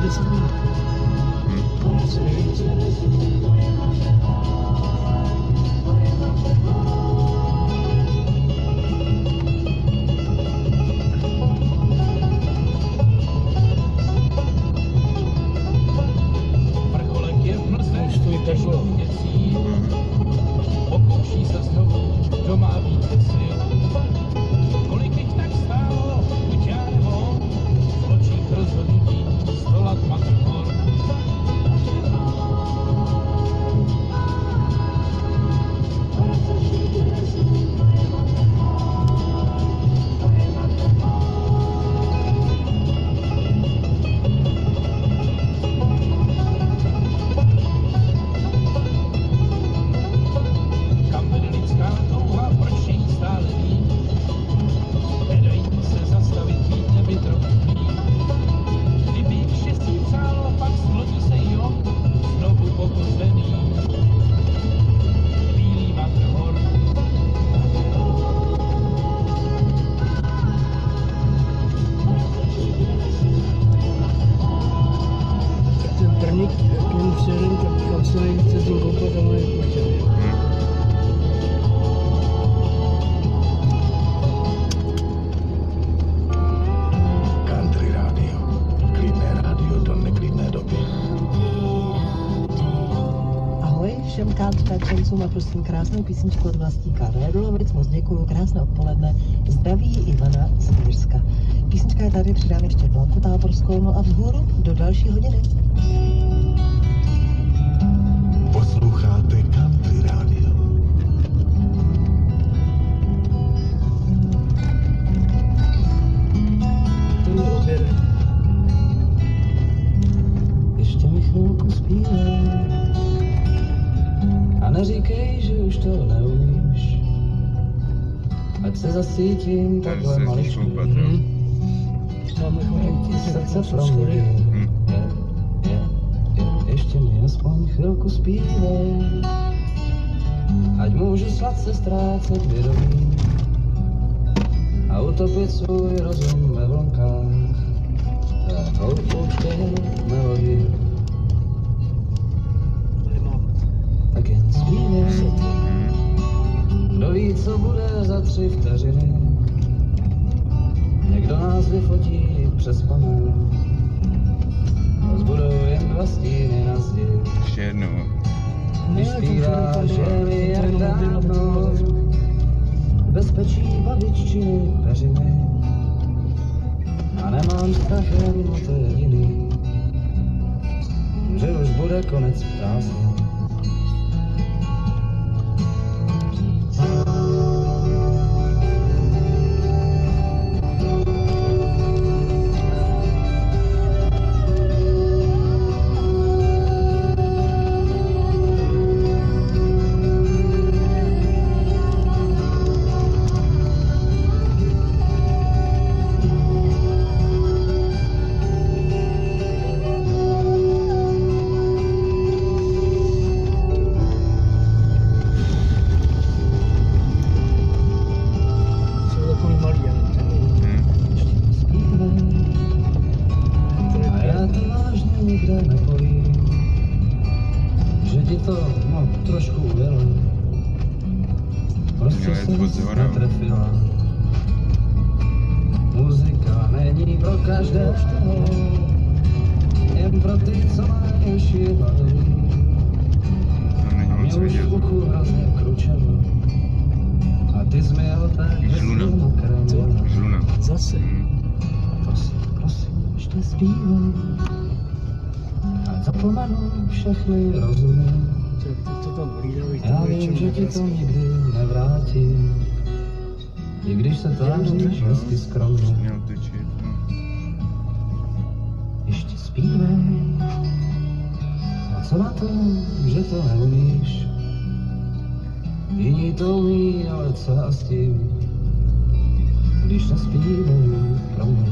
10 minut. Vrcholek je v mlze, těžko věcí, pokouší se znovu, kdo má více sil. Kolik jich tak stálo, buď já nebo on, v očích rozhodnutí zdolat Matterhorn. Kam vede lidská touha, proč je jí stále víc? Nedají se zastavit, být nebyt trochu. Kdyby jich štěstí přálo, pak splodí se i on, znovu pokořený. Bílý Matterhorn. Ten prník, jak jen přijeden, kam se nejvíce z ním koupat, ale nepuštěný. Country rádio. Klidné rádio do neklidné doby. Ahoj všem countryčencům a prosím krásnou písničku od Vlastíka Redlovic. Moc děkuju, krásné odpoledne. Zdraví Ivana z Jirska. Písnička je tady, přidám ještě Blanku Táborskou, no a vzhůru do další hodiny. Posloucháte Country rádio. Ten odběr. Ještě mi chvilku zpívej a neříkej, že už to neumíš. Ať se zasítím takhle maličký. Máme chodit Srdce promluví. Ještě mi aspoň chvilku zpívej, ať můžu sladce ztrácet vědomí a utopit svůj rozum ve vlnkách té hloupoučké melodii. Tak jen zpívej, kdo ví, co bude za 3 vteřiny. Někdo nás vyfotí přes panel, zbudou jen 2 stíny na zdi. Ještě jednou. Když zpívá, že mi jak dávno bezpečí babiččiny peřiny a nemám strach jen o to jediný, že už bude konec prázdnin. Trošku ujelo, prostě se netrefila. Muzika není pro každého, jen pro ty, co mají uši baví. Mě už v uchu hrozně kručelo a ty jsi mi ho tak hezky nakrmila. Zase. Prosím, ještě zpívej, a zapomenu všechny rozumy. Já vím, že ti to nikdy nevrátí, i když se tváříš hezky skromně. Ještě zpívej, a co na to, že to neumíš? Jiní to umí, ale co a s tím, když nespívej pro mě.